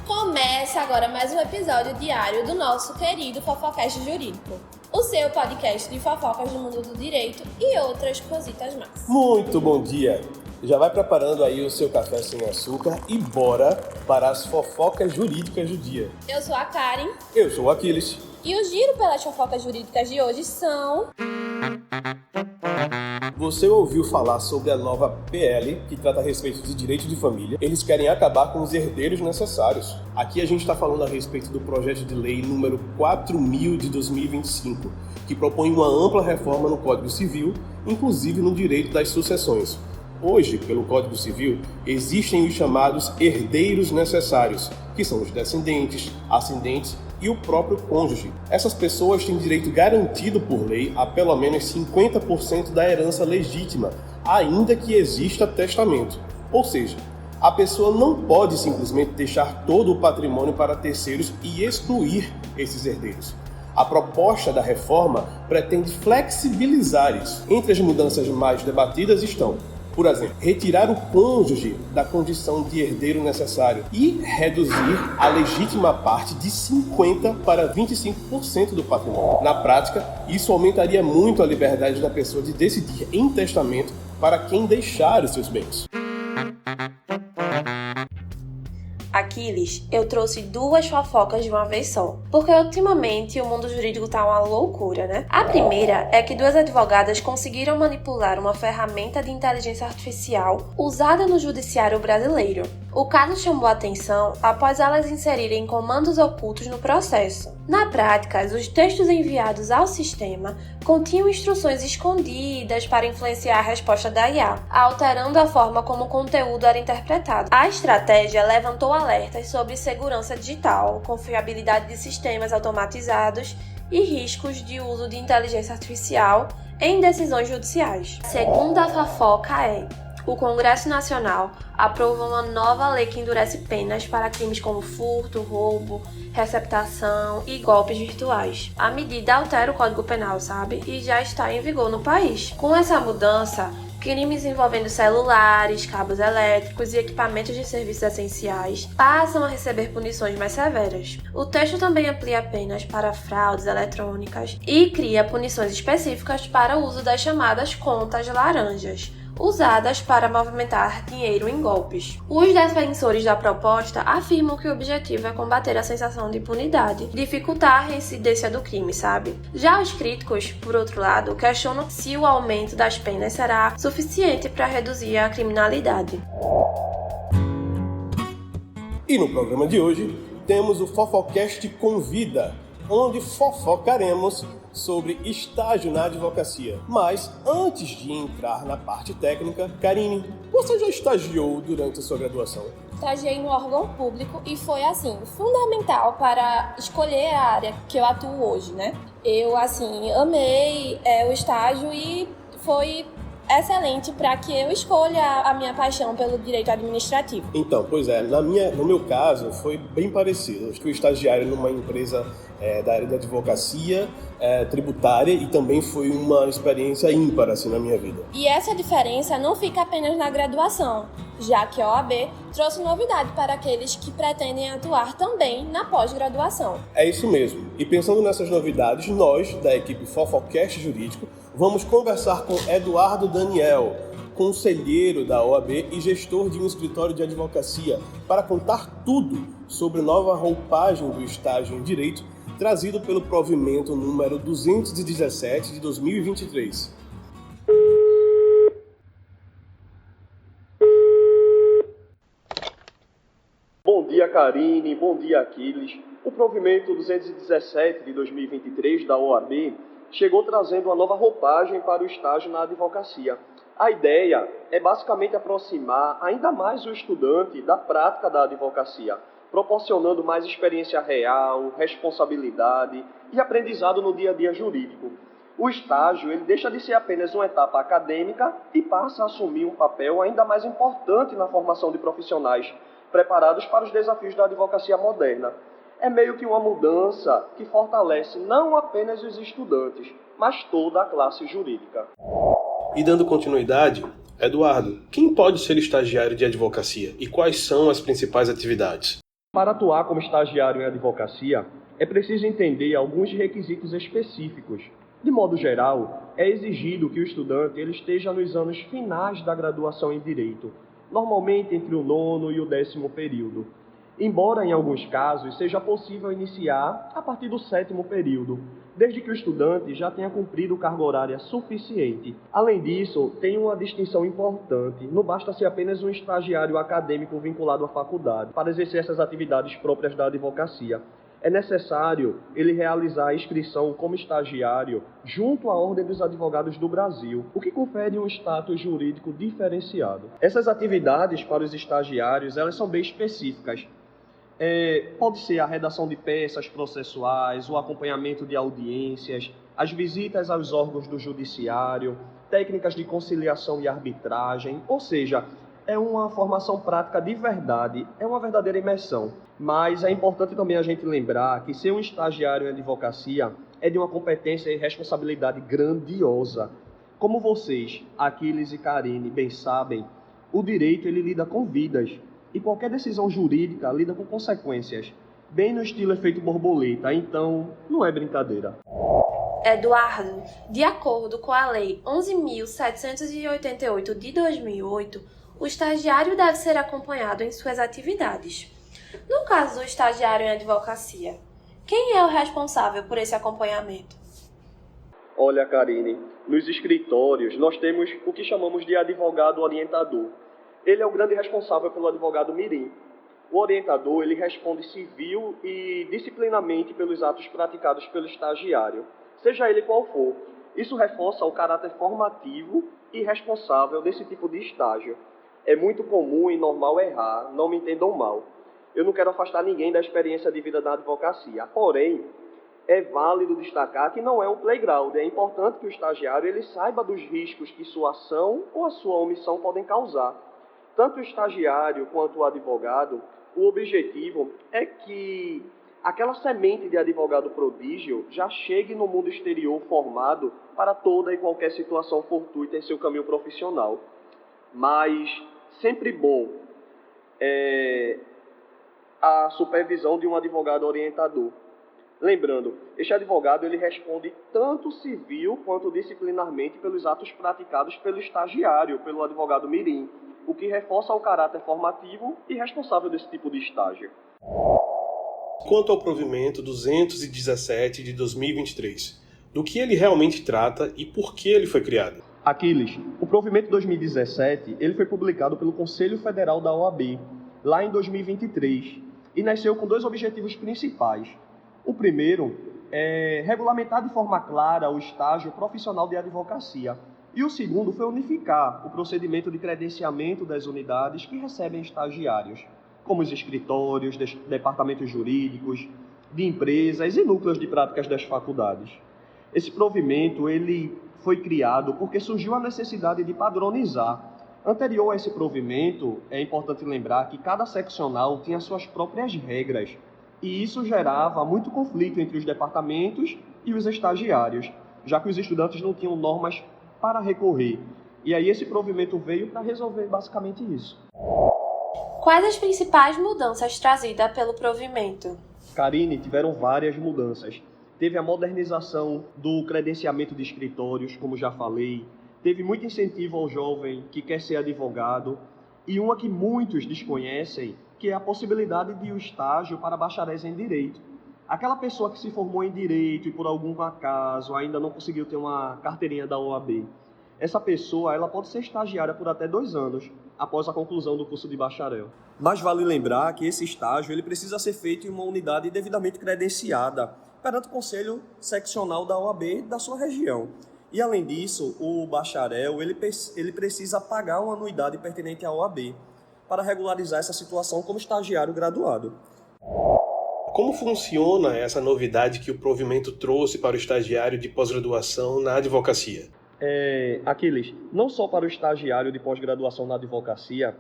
Começa agora mais um episódio diário do nosso querido Fofocast Jurídico, o seu podcast de fofocas do mundo do direito e outras cositas mais. Muito bom dia! Já vai preparando aí o seu café sem açúcar e bora para as fofocas jurídicas do dia. Eu sou a Karen. Eu sou o Aquiles. E o giro pelas fofocas jurídicas de hoje são... Você ouviu falar sobre a nova PL, que trata a respeito de direito de família? Eles querem acabar com os herdeiros necessários. Aqui a gente está falando a respeito do projeto de lei número 4.000 de 2025, que propõe uma ampla reforma no Código Civil, inclusive no direito das sucessões. Hoje, pelo Código Civil, existem os chamados herdeiros necessários, que são os descendentes, ascendentes e o próprio cônjuge. Essas pessoas têm direito garantido por lei a pelo menos 50% da herança legítima, ainda que exista testamento. Ou seja, a pessoa não pode simplesmente deixar todo o patrimônio para terceiros e excluir esses herdeiros. A proposta da reforma pretende flexibilizar isso. Entre as mudanças mais debatidas estão, por exemplo, retirar o cônjuge da condição de herdeiro necessário e reduzir a legítima parte de 50% para 25% do patrimônio. Na prática, isso aumentaria muito a liberdade da pessoa de decidir em testamento para quem deixar os seus bens. Aquiles, eu trouxe duas fofocas de uma vez só, porque ultimamente o mundo jurídico tá uma loucura, né? A primeira é que duas advogadas conseguiram manipular uma ferramenta de inteligência artificial usada no judiciário brasileiro. O caso chamou a atenção após elas inserirem comandos ocultos no processo. Na prática, os textos enviados ao sistema continham instruções escondidas para influenciar a resposta da IA, alterando a forma como o conteúdo era interpretado. A estratégia levantou alertas sobre segurança digital, confiabilidade de sistemas automatizados e riscos de uso de inteligência artificial em decisões judiciais. A segunda fofoca é: o Congresso Nacional aprovou uma nova lei que endurece penas para crimes como furto, roubo, receptação e golpes virtuais. A medida altera o Código Penal, sabe? E já está em vigor no país. Com essa mudança, crimes envolvendo celulares, cabos elétricos e equipamentos de serviços essenciais passam a receber punições mais severas. O texto também amplia penas para fraudes eletrônicas e cria punições específicas para o uso das chamadas contas laranjas, usadas para movimentar dinheiro em golpes. Os defensores da proposta afirmam que o objetivo é combater a sensação de impunidade, dificultar a reincidência do crime, sabe? Já os críticos, por outro lado, questionam se o aumento das penas será suficiente para reduzir a criminalidade. E no programa de hoje, temos o Fofocast Convida, onde fofocaremos sobre estágio na advocacia. Mas, antes de entrar na parte técnica, Karine, você já estagiou durante a sua graduação? Estagiei no órgão público e foi, fundamental para escolher a área que eu atuo hoje, né? Eu, amei o estágio e foi excelente para que eu escolha a minha paixão pelo direito administrativo. Então, pois é, no meu caso foi bem parecido. Eu fui estagiário numa empresa da área da advocacia tributária e também foi uma experiência ímpar na minha vida. E essa diferença não fica apenas na graduação, já que a OAB trouxe novidade para aqueles que pretendem atuar também na pós-graduação. É isso mesmo. E pensando nessas novidades, nós, da equipe Fofocast Jurídico, vamos conversar com Eduardo Daniel, conselheiro da OAB e gestor de um escritório de advocacia, para contar tudo sobre a nova roupagem do estágio em Direito, trazido pelo provimento número 217 de 2023. Bom dia, Karine. Bom dia, Aquiles. O provimento 217 de 2023 da OAB chegou trazendo uma nova roupagem para o estágio na advocacia. A ideia é basicamente aproximar ainda mais o estudante da prática da advocacia, proporcionando mais experiência real, responsabilidade e aprendizado no dia a dia jurídico. O estágio ele deixa de ser apenas uma etapa acadêmica e passa a assumir um papel ainda mais importante na formação de profissionais preparados para os desafios da advocacia moderna. É meio que uma mudança que fortalece não apenas os estudantes, mas toda a classe jurídica. E dando continuidade, Eduardo, quem pode ser estagiário de advocacia e quais são as principais atividades? Para atuar como estagiário em advocacia, é preciso entender alguns requisitos específicos. De modo geral, é exigido que o estudante ele esteja nos anos finais da graduação em Direito, normalmente entre o 9º e o 10º período. Embora, em alguns casos, seja possível iniciar a partir do 7º período, desde que o estudante já tenha cumprido carga horária suficiente. Além disso, tem uma distinção importante: não basta ser apenas um estagiário acadêmico vinculado à faculdade para exercer essas atividades próprias da advocacia. É necessário ele realizar a inscrição como estagiário junto à Ordem dos Advogados do Brasil, o que confere um status jurídico diferenciado. Essas atividades para os estagiários, elas são bem específicas. Pode ser a redação de peças processuais, o acompanhamento de audiências, as visitas aos órgãos do judiciário, técnicas de conciliação e arbitragem, ou seja, é uma formação prática de verdade, é uma verdadeira imersão. Mas é importante também a gente lembrar que ser um estagiário em advocacia é de uma competência e responsabilidade grandiosa. Como vocês, Aquiles e Karine, bem sabem, o direito ele lida com vidas e qualquer decisão jurídica lida com consequências, bem no estilo efeito borboleta, então não é brincadeira. Eduardo, de acordo com a Lei 11.788 de 2008, o estagiário deve ser acompanhado em suas atividades. No caso do estagiário em advocacia, quem é o responsável por esse acompanhamento? Olha, Karine, nos escritórios nós temos o que chamamos de advogado orientador. Ele é o grande responsável pelo advogado mirim. O orientador ele responde civil e disciplinamente pelos atos praticados pelo estagiário, seja ele qual for. Isso reforça o caráter formativo e responsável desse tipo de estágio. É muito comum e normal errar, não me entendam mal. Eu não quero afastar ninguém da experiência de vida da advocacia, porém, é válido destacar que não é um playground. É importante que o estagiário ele saiba dos riscos que sua ação ou a sua omissão podem causar. Tanto o estagiário quanto o advogado, o objetivo é que aquela semente de advogado prodígio já chegue no mundo exterior formado para toda e qualquer situação fortuita em seu caminho profissional. Mas sempre bom a supervisão de um advogado orientador. Lembrando, este advogado ele responde tanto civil quanto disciplinarmente pelos atos praticados pelo estagiário, pelo advogado mirim, o que reforça o caráter formativo e responsável desse tipo de estágio. Quanto ao provimento 217 de 2023, do que ele realmente trata e por que ele foi criado? Aquiles, o provimento 2017 ele foi publicado pelo Conselho Federal da OAB, lá em 2023, e nasceu com dois objetivos principais. O primeiro é regulamentar de forma clara o estágio profissional de advocacia, e o segundo foi unificar o procedimento de credenciamento das unidades que recebem estagiários, como os escritórios, departamentos jurídicos, de empresas e núcleos de práticas das faculdades. Esse provimento ele foi criado porque surgiu a necessidade de padronizar. Anterior a esse provimento, é importante lembrar que cada seccional tinha suas próprias regras, e isso gerava muito conflito entre os departamentos e os estagiários, já que os estudantes não tinham normas para recorrer. E aí esse provimento veio para resolver basicamente isso. Quais as principais mudanças trazidas pelo provimento? Karine, tiveram várias mudanças. Teve a modernização do credenciamento de escritórios, como já falei. Teve muito incentivo ao jovem que quer ser advogado. E uma que muitos desconhecem, que é a possibilidade de o estágio para bacharéis em Direito. Aquela pessoa que se formou em Direito e por algum acaso ainda não conseguiu ter uma carteirinha da OAB. Essa pessoa ela pode ser estagiária por até 2 anos, após a conclusão do curso de bacharel. Mas vale lembrar que esse estágio ele precisa ser feito em uma unidade devidamente credenciada, perante o Conselho Seccional da OAB da sua região. E além disso, o bacharel ele precisa pagar uma anuidade pertinente à OAB para regularizar essa situação como estagiário graduado. Como funciona essa novidade que o provimento trouxe para o estagiário de pós-graduação na advocacia? Aquiles, não só para o estagiário de pós-graduação na advocacia,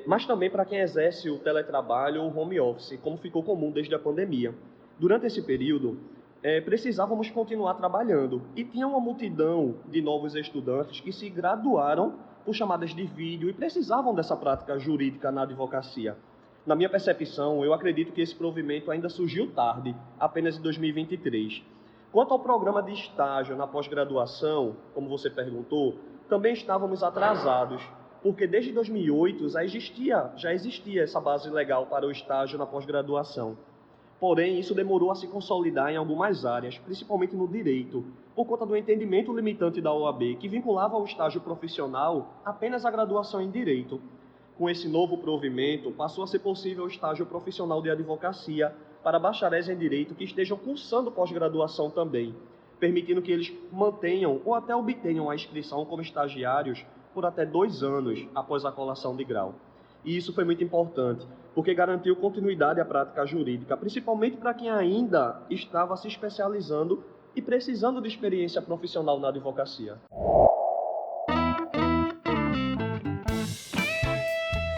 mas também para quem exerce o teletrabalho ou home office, como ficou comum desde a pandemia. Durante esse período, precisávamos continuar trabalhando e tinha uma multidão de novos estudantes que se graduaram por chamadas de vídeo e precisavam dessa prática jurídica na advocacia. Na minha percepção, eu acredito que esse provimento ainda surgiu tarde, apenas em 2023. Quanto ao programa de estágio na pós-graduação, como você perguntou, também estávamos atrasados, porque desde 2008 já existia essa base legal para o estágio na pós-graduação. Porém, isso demorou a se consolidar em algumas áreas, principalmente no direito, por conta do entendimento limitante da OAB, que vinculava ao estágio profissional apenas a graduação em direito. Com esse novo provimento, passou a ser possível o estágio profissional de advocacia para bacharéis em direito que estejam cursando pós-graduação também, permitindo que eles mantenham ou até obtenham a inscrição como estagiários por até 2 anos após a colação de grau. E isso foi muito importante, porque garantiu continuidade à prática jurídica, principalmente para quem ainda estava se especializando e precisando de experiência profissional na advocacia.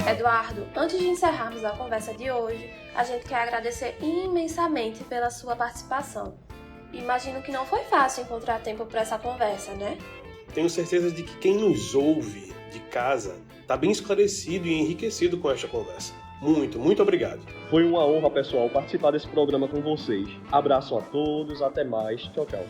Eduardo, antes de encerrarmos a conversa de hoje, a gente quer agradecer imensamente pela sua participação. Imagino que não foi fácil encontrar tempo para essa conversa, né? Tenho certeza de que quem nos ouve de casa está bem esclarecido e enriquecido com esta conversa. Muito obrigado. Foi uma honra, pessoal, participar desse programa com vocês. Abraço a todos, até mais. Tchau, tchau.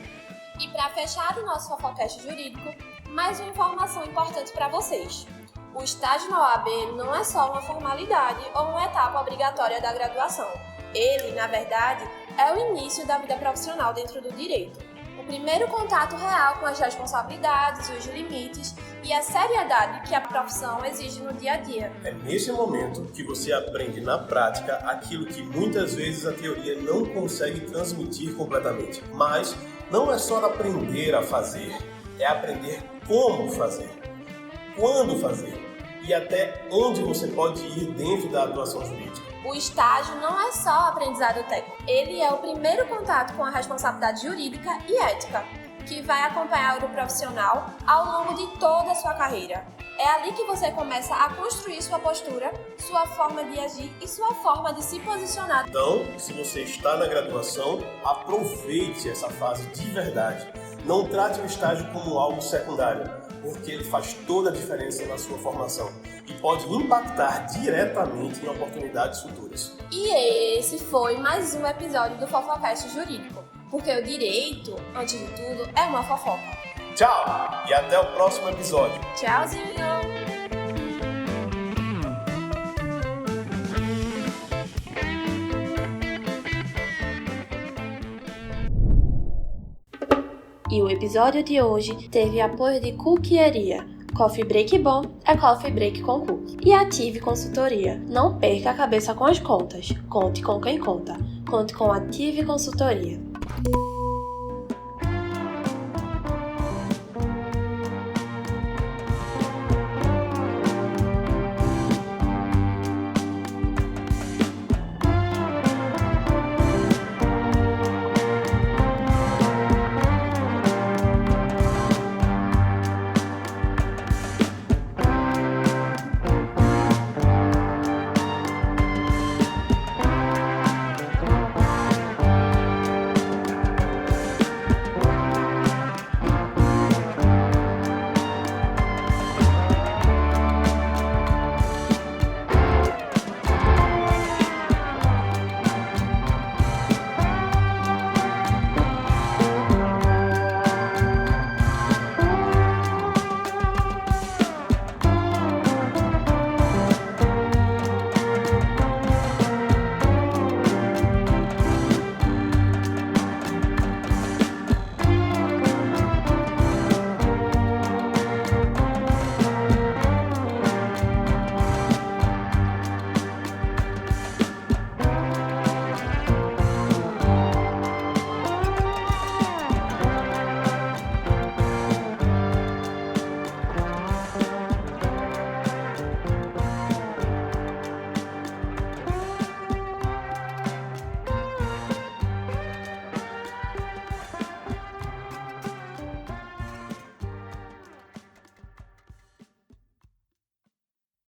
E para fechar o nosso Fofocast Jurídico, mais uma informação importante para vocês. O estágio na OAB não é só uma formalidade ou uma etapa obrigatória da graduação. Ele, na verdade, é o início da vida profissional dentro do direito. O primeiro contato real com as responsabilidades, os limites e a seriedade que a profissão exige no dia a dia. É nesse momento que você aprende na prática aquilo que muitas vezes a teoria não consegue transmitir completamente. Mas não é só aprender a fazer, é aprender como fazer, quando fazer e até onde você pode ir dentro da atuação jurídica. O estágio não é só aprendizado técnico, ele é o primeiro contato com a responsabilidade jurídica e ética, que vai acompanhar o profissional ao longo de toda a sua carreira. É ali que você começa a construir sua postura, sua forma de agir e sua forma de se posicionar. Então, se você está na graduação, aproveite essa fase de verdade. Não trate o estágio como algo secundário, porque ele faz toda a diferença na sua formação e pode impactar diretamente em oportunidades futuras. E esse foi mais um episódio do Fofocast Jurídico, porque o direito, antes de tudo, é uma fofoca. Tchau e até o próximo episódio. Tchauzinho! E o episódio de hoje teve apoio de Cookeria. Coffee Break bom é Coffee Break com Cookie. E Ative Consultoria. Não perca a cabeça com as contas. Conte com quem conta. Conte com Ative Consultoria.